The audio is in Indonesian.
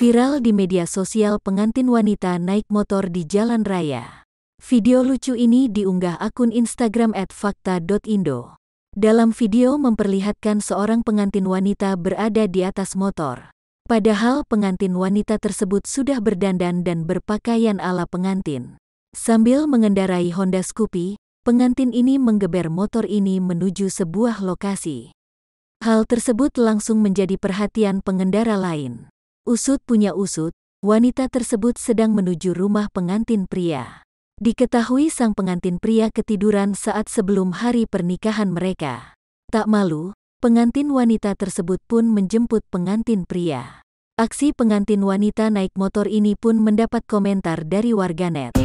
Viral di media sosial pengantin wanita naik motor di jalan raya. Video lucu ini diunggah akun Instagram @fakta.indo. Dalam video memperlihatkan seorang pengantin wanita berada di atas motor. Padahal pengantin wanita tersebut sudah berdandan dan berpakaian ala pengantin. Sambil mengendarai Honda Scoopy, pengantin ini menggeber motor ini menuju sebuah lokasi. Hal tersebut langsung menjadi perhatian pengendara lain. Usut punya usut, wanita tersebut sedang menuju rumah pengantin pria. Diketahui sang pengantin pria ketiduran saat sebelum hari pernikahan mereka. Tak malu, pengantin wanita tersebut pun menjemput pengantin pria. Aksi pengantin wanita naik motor ini pun mendapat komentar dari warganet.